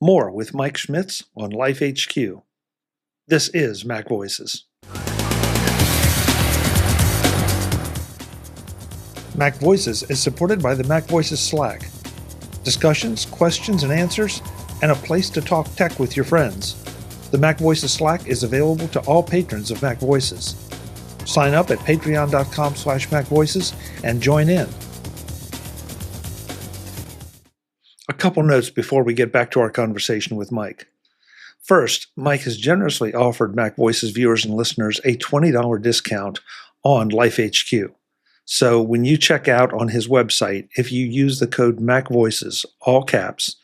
More with Mike Schmitz on LifeHQ. This is MacVoices. MacVoices is supported by the MacVoices Slack. Discussions, questions, and answers, and a place to talk tech with your friends. The MacVoices Slack is available to all patrons of MacVoices. Sign up at patreon.com/MacVoices and join in. A couple notes before we get back to our conversation with Mike. First, Mike has generously offered MacVoices viewers and listeners a $20 discount on LifeHQ. So when you check out on his website, if you use the code MacVoices, all caps,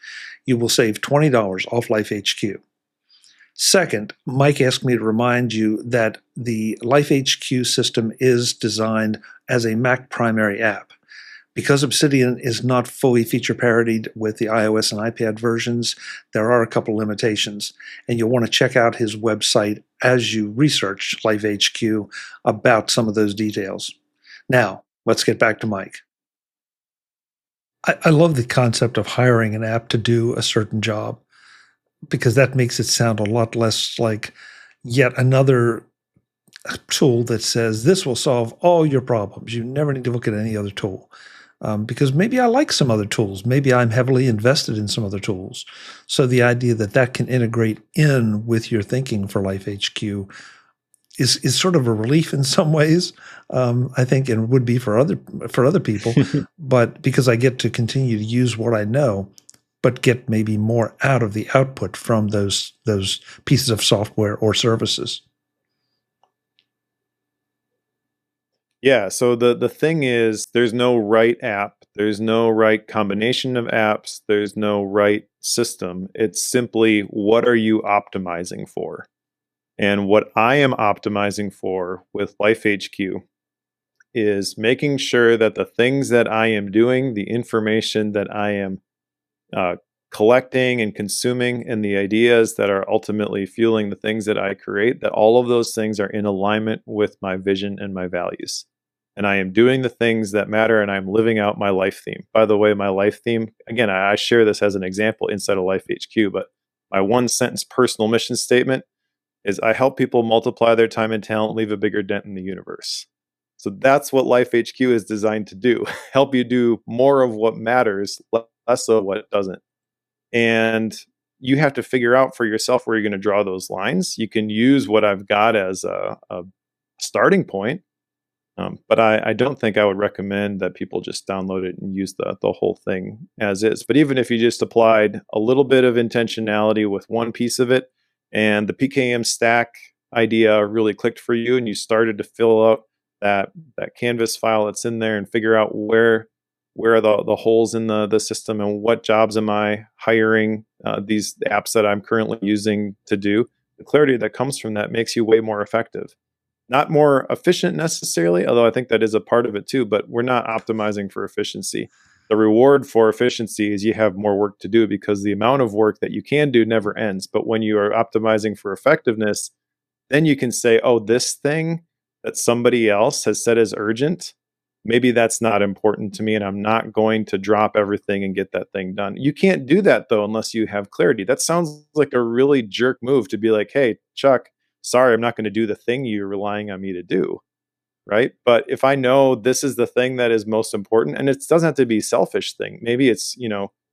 you will save $20 off LifeHQ. Second, Mike asked me to remind you that the LifeHQ system is designed as a Mac primary app. Because Obsidian is not fully feature parodied with the iOS and iPad versions, there are a couple limitations, and you'll want to check out his website as you research LifeHQ about some of those details. Now, let's get back to Mike. I love the concept of hiring an app to do a certain job, because that makes it sound a lot less like yet another tool that says this will solve all your problems. You never need to look at any other tool. Because maybe I like some other tools. Maybe I'm heavily invested in some other tools. So the idea that that can integrate in with your thinking for LifeHQ is sort of a relief in some ways, I think, and would be for other people. But because I get to continue to use what I know, but get maybe more out of the output from those pieces of software or services. Yeah, so the thing is, there's no right app, there's no right combination of apps, there's no right system. It's simply, what are you optimizing for? And what I am optimizing for with LifeHQ is making sure that the things that I am doing, the information that I am collecting and consuming, and the ideas that are ultimately fueling the things that I create, that all of those things are in alignment with my vision and my values. And I am doing the things that matter, and I'm living out my life theme. By the way, my life theme, again, I share this as an example inside of LifeHQ, but my one sentence personal mission statement is, I help people multiply their time and talent, leave a bigger dent in the universe. So that's what LifeHQ is designed to do. Help you do more of what matters, less of what doesn't. And you have to figure out for yourself where you're going to draw those lines. You can use what I've got as a starting point. But I don't think I would recommend that people just download it and use the whole thing as is. But even if you just applied a little bit of intentionality with one piece of it, and the PKM stack idea really clicked for you, and you started to fill out that canvas file that's in there and figure out where are the holes in the system, and what jobs am I hiring these apps that I'm currently using to do, the clarity that comes from that makes you way more effective. Not more efficient necessarily, although I think that is a part of it too, but we're not optimizing for efficiency. The reward for efficiency is you have more work to do, because the amount of work that you can do never ends. But when you are optimizing for effectiveness, then you can say, oh, this thing that somebody else has said is urgent, maybe that's not important to me, and I'm not going to drop everything and get that thing done. You can't do that, though, unless you have clarity. That sounds like a really jerk move to be like, hey, Chuck, sorry, I'm not going to do the thing you're relying on me to do, right? But if I know this is the thing that is most important, and it doesn't have to be a selfish thing. Maybe it's,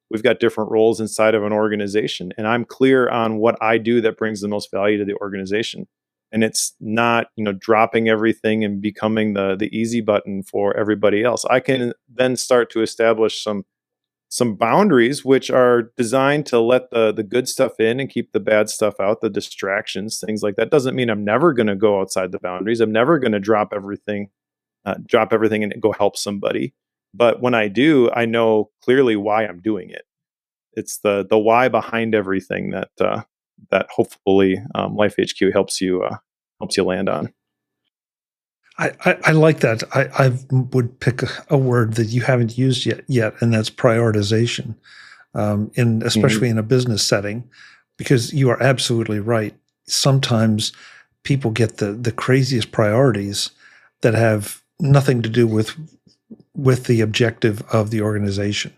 we've got different roles inside of an organization, and I'm clear on what I do that brings the most value to the organization. And it's not, dropping everything and becoming the easy button for everybody else. I can then start to establish some boundaries, which are designed to let the good stuff in and keep the bad stuff out, the distractions, things like that. Doesn't mean I'm never going to go outside the boundaries. I'm never going to drop everything and go help somebody. But when I do, I know clearly why I'm doing it. It's the why behind everything that hopefully LifeHQ helps you land on. I like that. I would pick a word that you haven't used yet, and that's prioritization, especially in a business setting, because you are absolutely right. Sometimes people get the craziest priorities that have nothing to do with the objective of the organization.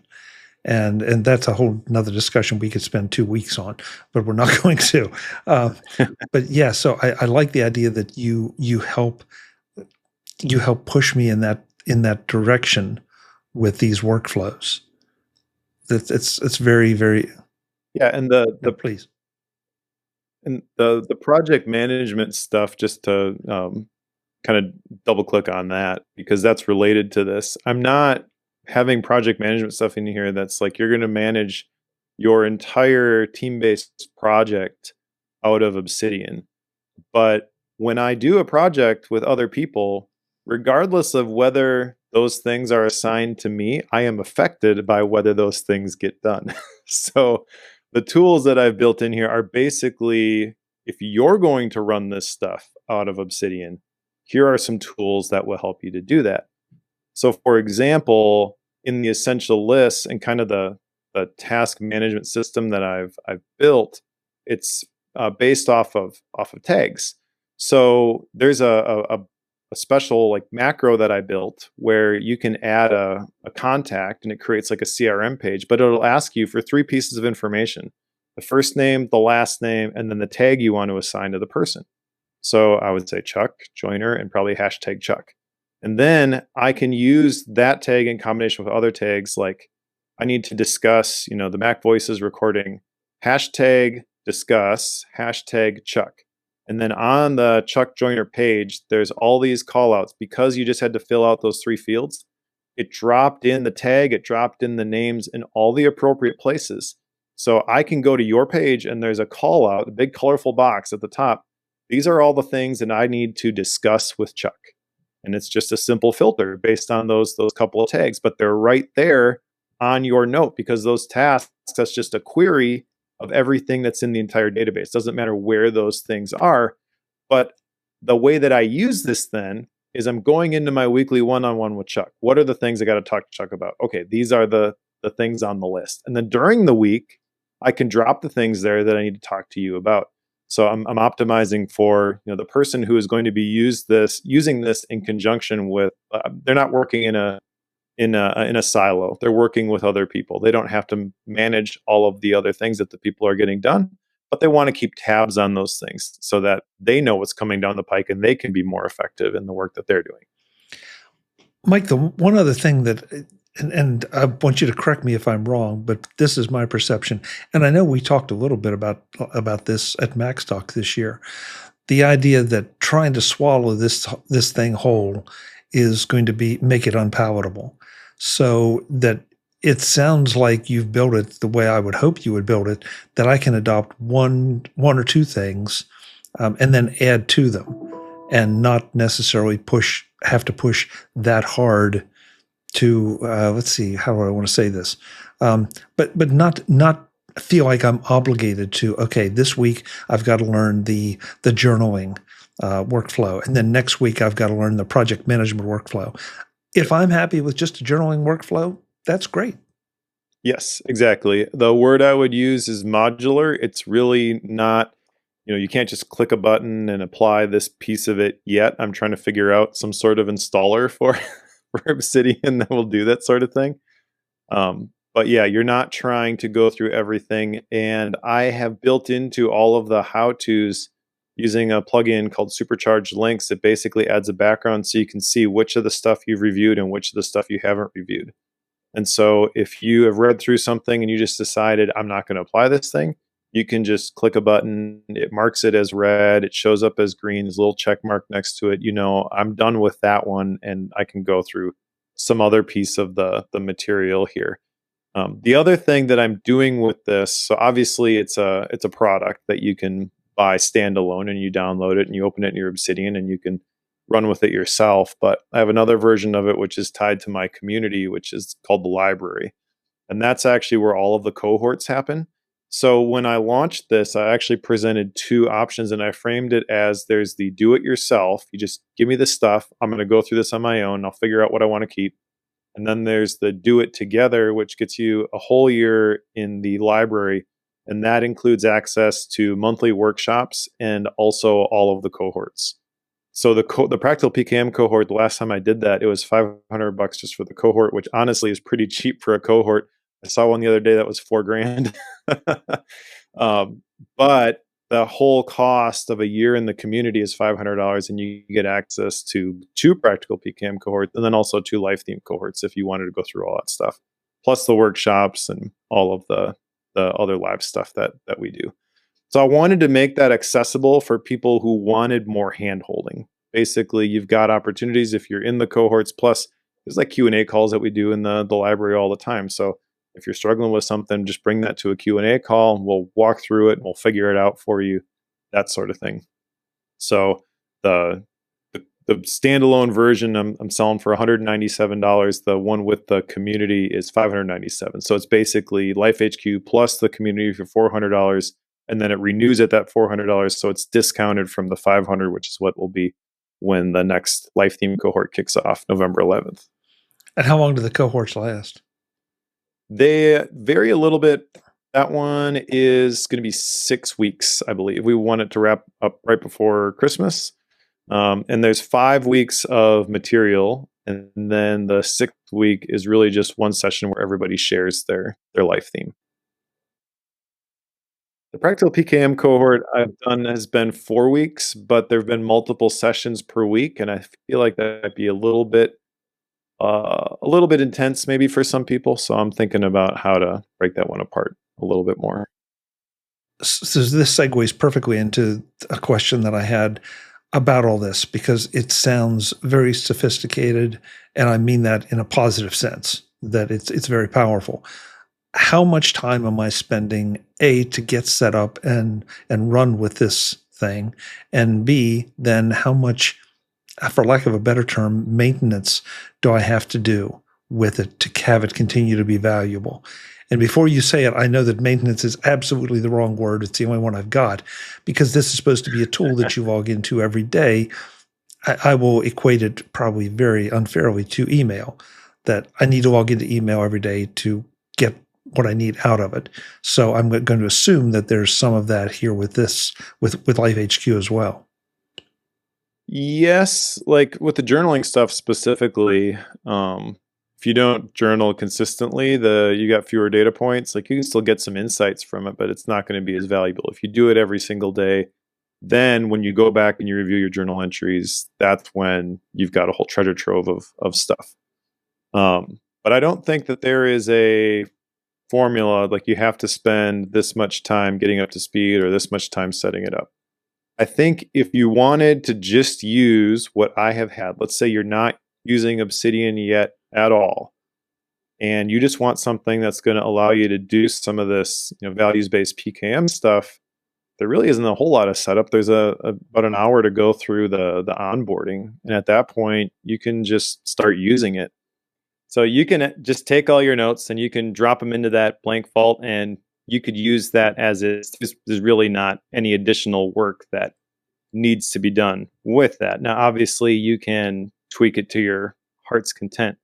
And that's a whole another discussion we could spend 2 weeks on, but we're not going to. Uh, but yeah, so I like the idea that you help push me in that direction with these workflows. It's very, very. Yeah, and Yeah, please. the project management stuff, just to kind of double click on that, because that's related to this. I'm not having project management stuff in here that's like you're going to manage your entire team-based project out of Obsidian. But when I do a project with other people, regardless of whether those things are assigned to me, I am affected by whether those things get done. So the tools that I've built in here are basically, if you're going to run this stuff out of Obsidian, here are some tools that will help you to do that. So for example, in the essential lists and kind of the task management system that I've built, it's based off of tags. So there's a special like macro that I built where you can add a contact and it creates like a CRM page, but it'll ask you for 3 pieces of information: the first name, the last name, and then the tag you want to assign to the person. So I would say Chuck, Joiner, and probably hashtag Chuck. And then I can use that tag in combination with other tags, like I need to discuss, the MacVoices recording, hashtag discuss, hashtag Chuck. And then on the Chuck Joiner page, there's all these call outs because you just had to fill out those 3 fields. It dropped in the tag, it dropped in the names in all the appropriate places. So I can go to your page and there's a call out, a big colorful box at the top. These are all the things that I need to discuss with Chuck. And it's just a simple filter based on those couple of tags, but they're right there on your note because those tasks, that's just a query of everything that's in the entire database. Doesn't matter where those things are. But the way that I use this then is I'm going into my weekly one-on-one with Chuck. What are the things I got to talk to Chuck about? Okay, these are the things on the list. And then during the week, I can drop the things there that I need to talk to you about. So I'm optimizing for the person who is going to be using this in conjunction with. They're not working in a silo. They're working with other people. They don't have to manage all of the other things that the people are getting done, but they want to keep tabs on those things so that they know what's coming down the pike and they can be more effective in the work that they're doing. Mike, the one other thing that, and I want you to correct me if I'm wrong, but this is my perception, and I know we talked a little bit about this at Max Talk this year. The idea that trying to swallow this thing whole is going to make it unpalatable. So that it sounds like you've built it the way I would hope you would build it, that I can adopt one or 2 things and then add to them and not necessarily have to push that hard to, let's see, how do I want to say this? But not feel like I'm obligated to, okay, this week I've got to learn the journaling workflow. And then next week I've got to learn the project management workflow. If I'm happy with just a journaling workflow, that's great. Yes, exactly. The word I would use is modular. It's really not, you can't just click a button and apply this piece of it yet. I'm trying to figure out some sort of installer for Obsidian that will do that sort of thing. But yeah, you're not trying to go through everything. And I have built into all of the how-tos using a plugin called Supercharged Links that basically adds a background so you can see which of the stuff you've reviewed and which of the stuff you haven't reviewed. And so if you have read through something and you just decided, I'm not going to apply this thing, you can just click a button, it marks it as red, it shows up as green, there's a little check mark next to it. I'm done with that one and I can go through some other piece of the material here. The other thing that I'm doing with this, so obviously it's a product that you can buy standalone and you download it and you open it in your Obsidian and you can run with it yourself. But I have another version of it which is tied to my community, which is called the library. And that's actually where all of the cohorts happen. So when I launched this, I actually presented 2 options and I framed it as there's the do it yourself. You just give me the stuff. I'm going to go through this on my own. I'll figure out what I want to keep. And then there's the do it together, which gets you a whole year in the library. And that includes access to monthly workshops and also all of the cohorts. So the practical PKM cohort, the last time I did that, it was $500 just for the cohort, which honestly is pretty cheap for a cohort. I saw one the other day that was $4,000. But the whole cost of a year in the community is $500, and you get access to 2 practical PKM cohorts, and then also 2 life theme cohorts if you wanted to go through all that stuff, plus the workshops and all of the other live stuff that we do. So I wanted to make that accessible for people who wanted more hand holding. Basically, you've got opportunities if you're in the cohorts, plus there's like Q&A calls that we do in the library all the time. So if you're struggling with something, just bring that to a Q&A call. We'll walk through it and we'll figure it out for you, that sort of thing. So the standalone version I'm selling for $197. The one with the community is $597. So it's basically LifeHQ plus the community for $400, and then it renews at that $400. So it's discounted from the $500, which is what will be when the next life theme cohort kicks off November 11th. And how long do the cohorts last? They vary a little bit. That one is going to be 6 weeks, I believe. We want it to wrap up right before Christmas. And there's 5 weeks of material. And then the 6th week is really just one session where everybody shares their life theme. The practical PKM cohort I've done has been 4 weeks, but there have been multiple sessions per week. And I feel like that might be a little bit intense maybe for some people. So I'm thinking about how to break that one apart a little bit more. So this segues perfectly into a question that I had about all this, because it sounds very sophisticated, and I mean that in a positive sense, that it's very powerful. How much time am I spending, A, to get set up and run with this thing, and B, then how much, for lack of a better term, maintenance do I have to do with it to have it continue to be valuable? And before you say it, I know that maintenance is absolutely the wrong word. It's the only one I've got, because this is supposed to be a tool that you log into every day. I will equate it probably very unfairly to email, that I need to log into email every day to get what I need out of it. So I'm going to assume that there's some of that here with this, with LifeHQ as well. Yes, like with the journaling stuff specifically, if you don't journal consistently, you got fewer data points. Like you can still get some insights from it, but it's not going to be as valuable. If you do it every single day, then when you go back and you review your journal entries, that's when you've got a whole treasure trove of stuff. But I don't think that there is a formula, like you have to spend this much time getting up to speed or this much time setting it up. I think if you wanted to just use what I have had, let's say you're not using Obsidian yet at all, and you just want something that's going to allow you to do some of this, values-based PKM stuff, there really isn't a whole lot of setup. There's about an hour to go through the onboarding, and at that point, you can just start using it. So you can just take all your notes and you can drop them into that blank vault, and you could use that as is. There's really not any additional work that needs to be done with that. Now, obviously, you can tweak it to your heart's content.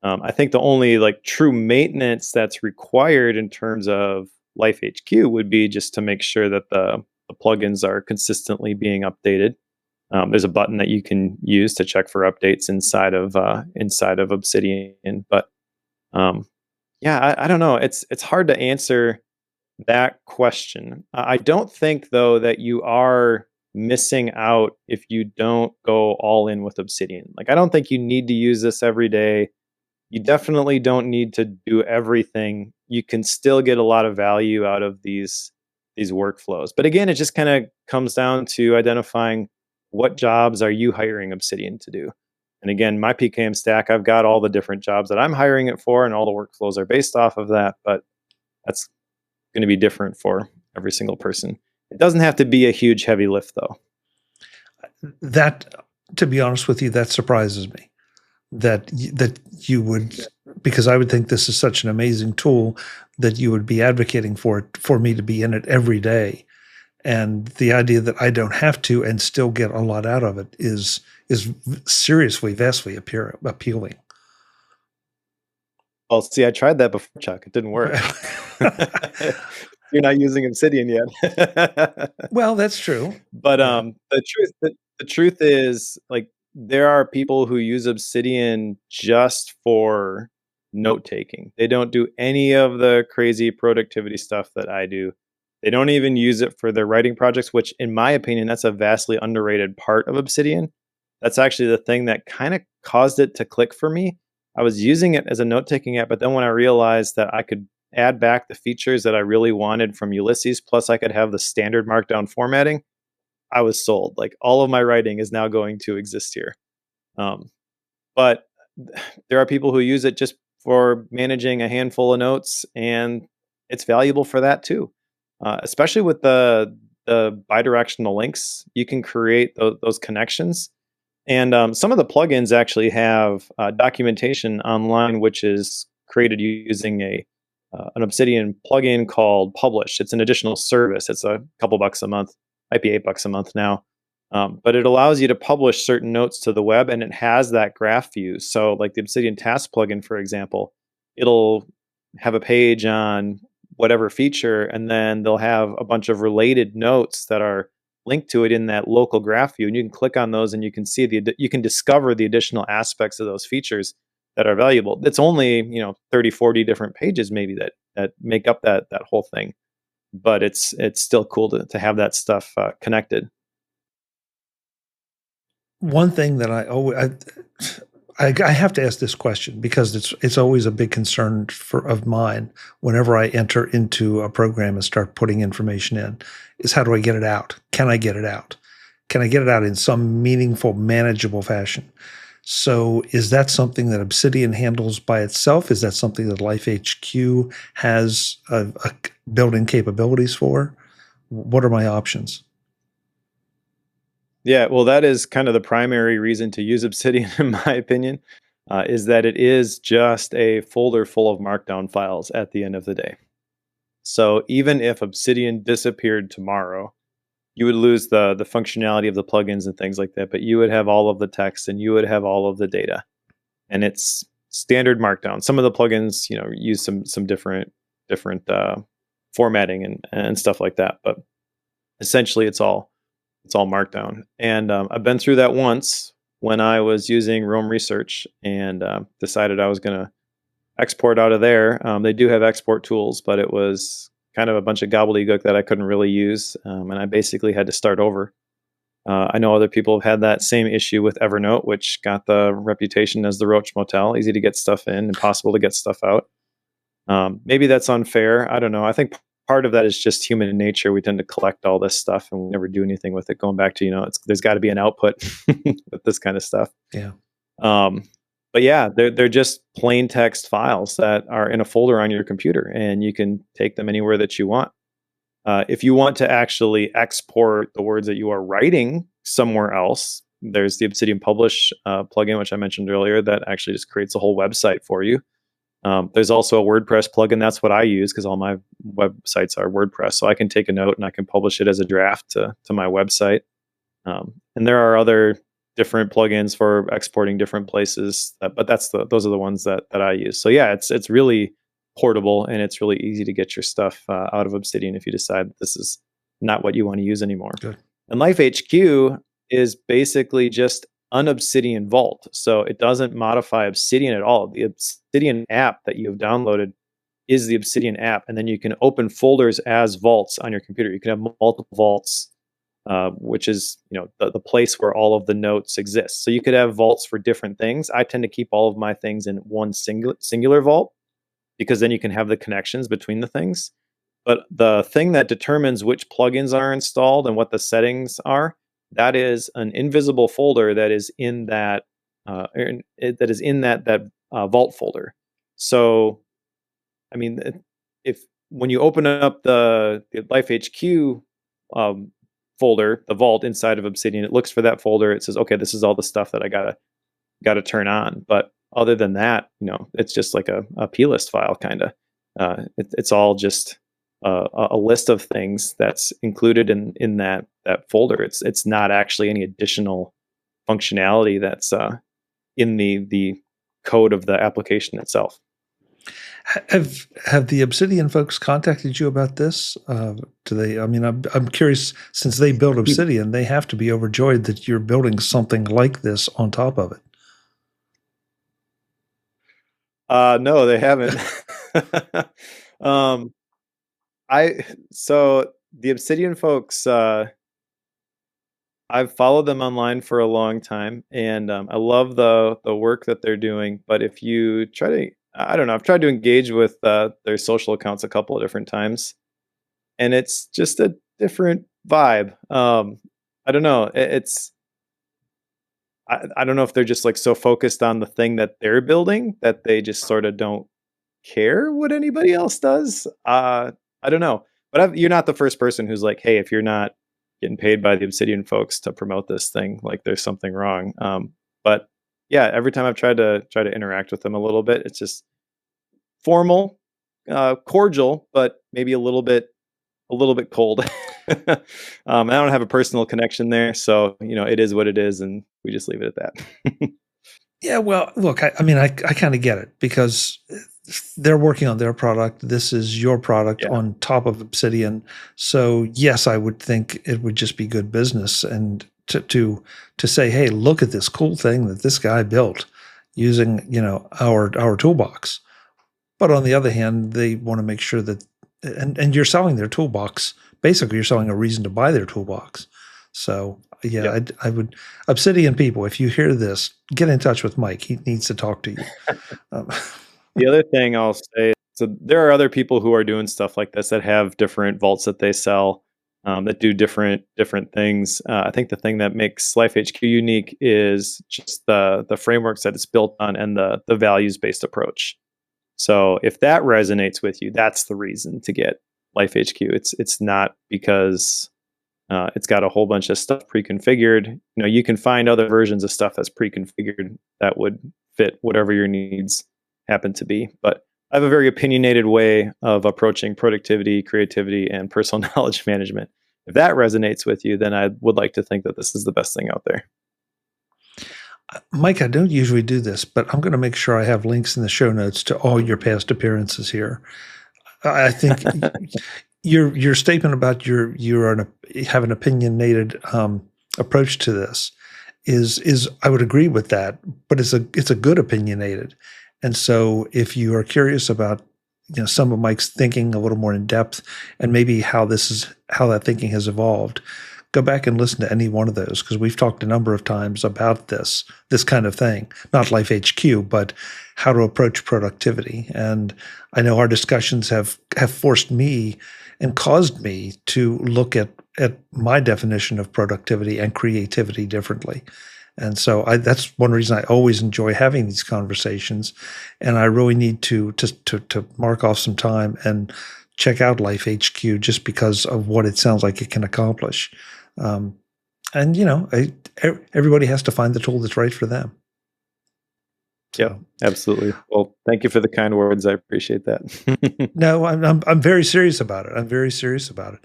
I think the only true maintenance that's required in terms of LifeHQ would be just to make sure that the plugins are consistently being updated. There's a button that you can use to check for updates inside of Obsidian. But I don't know. It's hard to answer that question. I don't think though that you are missing out if you don't go all in with Obsidian. I don't think you need to use this every day. You definitely don't need to do everything. You can still get a lot of value out of these workflows. But again, it just kind of comes down to identifying what jobs are you hiring Obsidian to do. And again, my PKM stack, I've got all the different jobs that I'm hiring it for, and all the workflows are based off of that. But that's going to be different for every single person. It doesn't have to be a huge heavy lift, though. That, to be honest with you, that surprises me. That you would, because I would think this is such an amazing tool that you would be advocating for it, for me to be in it every day. And the idea that I don't have to and still get a lot out of it is seriously, vastly appealing. Well, see, I tried that before, Chuck. It didn't work. You're not using Obsidian yet. Well, that's true. But the truth is, there are people who use Obsidian just for note taking. They don't do any of the crazy productivity stuff that I do. They don't even use it for their writing projects, which in my opinion, that's a vastly underrated part of Obsidian. That's actually the thing that kind of caused it to click for me. I was using it as a note-taking app, but then when I realized that I could add back the features that I really wanted from Ulysses, plus I could have the standard markdown formatting, I was sold. Like, all of my writing is now going to exist here. But there are people who use it just for managing a handful of notes, and it's valuable for that too. Especially with the bidirectional links, you can create those connections. And some of the plugins actually have documentation online, which is created using an Obsidian plugin called Publish. It's an additional service. It's a couple bucks a month, might be $8 a month now. But it allows you to publish certain notes to the web, and it has that graph view. So like the Obsidian Task plugin, for example, it'll have a page on whatever feature, and then they'll have a bunch of related notes that are linked to it in that local graph view. And you can click on those and you can see you can discover the additional aspects of those features that are valuable. It's only, 30, 40 different pages maybe that make up that whole thing. But it's still cool to have that stuff connected. One thing that I have to ask this question because it's always a big concern of mine whenever I enter into a program and start putting information in is, how do I get it out? Can I get it out? Can I get it out in some meaningful, manageable fashion? So is that something that Obsidian handles by itself? Is that something that LifeHQ has a built-in capabilities for? What are my options? Yeah, well, that is kind of the primary reason to use Obsidian, in my opinion, is that it is just a folder full of markdown files at the end of the day. So even if Obsidian disappeared tomorrow, you would lose the functionality of the plugins and things like that, but you would have all of the text and you would have all of the data. And it's standard markdown. Some of the plugins, use some different formatting and stuff like that, but essentially it's all markdown. And I've been through that once when I was using Roam Research and decided I was going to export out of there. They do have export tools, but it was kind of a bunch of gobbledygook that I couldn't really use. And I basically had to start over. I know other people have had that same issue with Evernote, which got the reputation as the Roach Motel, easy to get stuff in, impossible to get stuff out. Maybe that's unfair. I don't know. I think part of that is just human nature. We tend to collect all this stuff and we never do anything with it. Going back to, there's got to be an output with this kind of stuff. Yeah. But yeah, they're just plain text files that are in a folder on your computer, and you can take them anywhere that you want. If you want to actually export the words that you are writing somewhere else, there's the Obsidian Publish plugin, which I mentioned earlier, that actually just creates a whole website for you. There's also a WordPress plugin. That's what I use because all my websites are WordPress. So I can take a note and I can publish it as a draft to my website. And there are other different plugins for exporting different places, but those are the ones that I use. So yeah, it's really portable and it's really easy to get your stuff out of Obsidian if you decide that this is not what you want to use anymore. Good. And LifeHQ is basically just an Obsidian vault. So it doesn't modify Obsidian at all. The Obsidian app that you have downloaded is the Obsidian app. And then you can open folders as vaults on your computer. You can have multiple vaults, which is the place where all of the notes exist. So you could have vaults for different things. I tend to keep all of my things in one singular vault because then you can have the connections between the things. But the thing that determines which plugins are installed and what the settings are, that is an invisible folder that is in that vault folder. So, I mean, when you open up the LifeHQ folder, the vault inside of Obsidian, it looks for that folder. It says, okay, this is all the stuff that I gotta turn on. But other than that, it's just like a plist file kind of. It's all just a list of things that's included in that folder. It's not actually any additional functionality that's in the code of the application itself. Have the Obsidian folks contacted you about this? Do they? I mean, I'm curious. Since they build Obsidian, they have to be overjoyed that you're building something like this on top of it. No, they haven't. um, so the Obsidian folks, I've followed them online for a long time, and I love the work that they're doing. But if you try to, I don't know, I've tried to engage with their social accounts a couple of different times, and it's just a different vibe. I don't know. I don't know if they're just like so focused on the thing that they're building that they just sort of don't care what anybody else does. I don't know, but you're not the first person who's like, hey, if you're not getting paid by the Obsidian folks to promote this thing, like there's something wrong. But yeah, every time I've tried to interact with them a little bit, it's just formal, cordial, but maybe a little bit cold. I don't have a personal connection there, so it is what it is, and we just leave it at that. Yeah, well, look, I mean, I kind of get it because they're working on their product. This is your product Yeah. on top of Obsidian. So yes, I would think it would just be good business and to say, hey, look at this cool thing that this guy built using our toolbox. But on the other hand, they want to make sure that and you're selling their toolbox. Basically, you're selling a reason to buy their toolbox. So yeah, Yep. I would Obsidian people, if you hear this, get in touch with Mike. He needs to talk to you. Um, The other thing I'll say, so there are other people who are doing stuff like this that have different vaults that they sell, that do different things. I think the thing that makes LifeHQ unique is just the frameworks that it's built on and the values based approach. So if that resonates with you, that's the reason to get LifeHQ. It's not because it's got a whole bunch of stuff pre-configured. You can find other versions of stuff that's pre-configured that would fit whatever your needs happen to be. But I have a very opinionated way of approaching productivity, creativity, and personal knowledge management. If that resonates with you, then I would like to think that this is the best thing out there. Mike, I don't usually do this, but I'm going to make sure I have links in the show notes to all your past appearances here. I think your statement about have an opinionated approach to this is I would agree with that, but it's a good opinionated. And so if you are curious about some of Mike's thinking a little more in depth and maybe how that thinking has evolved, go back and listen to any one of those because we've talked a number of times about this kind of thing, not LifeHQ, but how to approach productivity. And I know our discussions have forced me and caused me to look at my definition of productivity and creativity differently. And so that's one reason I always enjoy having these conversations. And I really need to mark off some time and check out LifeHQ just because of what it sounds like it can accomplish. And everybody has to find the tool that's right for them. Yep, absolutely. Well, thank you for the kind words. I appreciate that. No, I'm very serious about it. I'm very serious about it.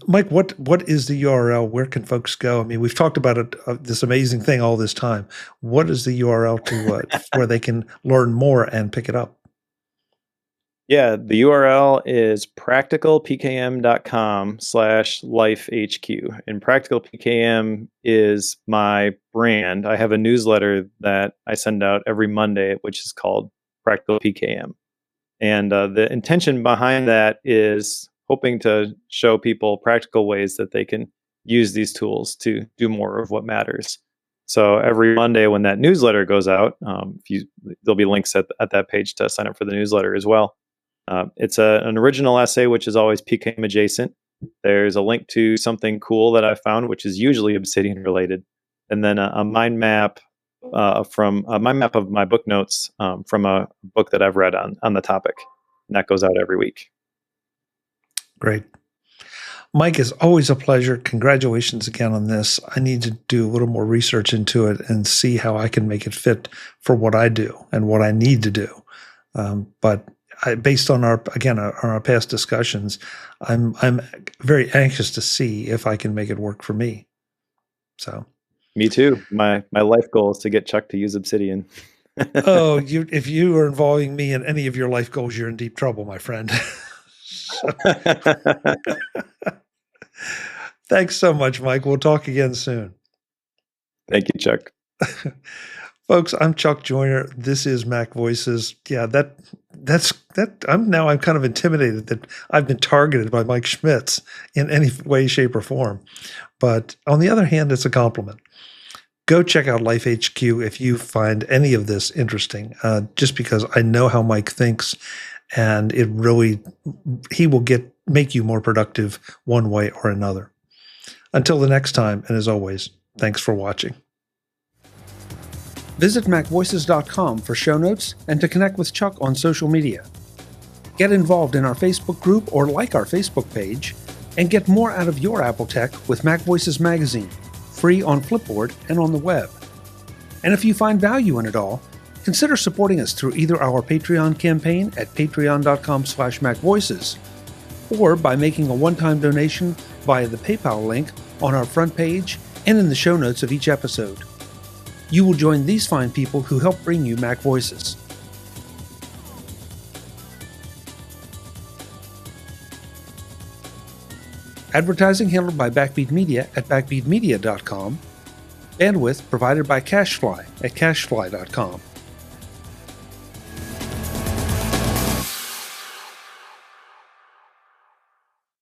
Mike, what is the URL? Where can folks go? I mean, we've talked about it, this amazing thing all this time. What is the URL to where they can learn more and pick it up? Yeah, the URL is practicalpkm.com/lifehq. And Practical PKM is my brand. I have a newsletter that I send out every Monday, which is called Practical PKM. And the intention behind that is hoping to show people practical ways that they can use these tools to do more of what matters. So every Monday when that newsletter goes out, there'll be links at that page to sign up for the newsletter as well. It's an original essay, which is always PKM adjacent. There's a link to something cool that I found, which is usually Obsidian related, and then a mind map from a mind map of my book notes from a book that I've read on the topic, and that goes out every week. Great. Mike, it's always a pleasure. Congratulations again on this. I need to do a little more research into it and see how I can make it fit for what I do and what I need to do. But based on our past discussions, I'm very anxious to see if I can make it work for me. So, me too. My life goal is to get Chuck to use Obsidian. If you are involving me in any of your life goals, you're in deep trouble, my friend. Thanks so much, Mike. We'll talk again soon. Thank you, Chuck. Folks, I'm Chuck Joyner. This is MacVoices. Yeah, that's I'm kind of intimidated that I've been targeted by Mike Schmitz in any way, shape, or form. But on the other hand, it's a compliment. Go check out LifeHQ if you find any of this interesting, just because I know how Mike thinks, and he will make you more productive one way or another. Until the next time, and as always, thanks for watching. Visit MacVoices.com for show notes and to connect with Chuck on social media. Get involved in our Facebook group or like our Facebook page, and get more out of your Apple tech with MacVoices Magazine, free on Flipboard and on the web. And if you find value in it all, consider supporting us through either our Patreon campaign at patreon.com/MacVoices, or by making a one-time donation via the PayPal link on our front page and in the show notes of each episode. You will join these fine people who help bring you MacVoices. Advertising handled by Backbeat Media at backbeatmedia.com. Bandwidth provided by CacheFly at cachefly.com.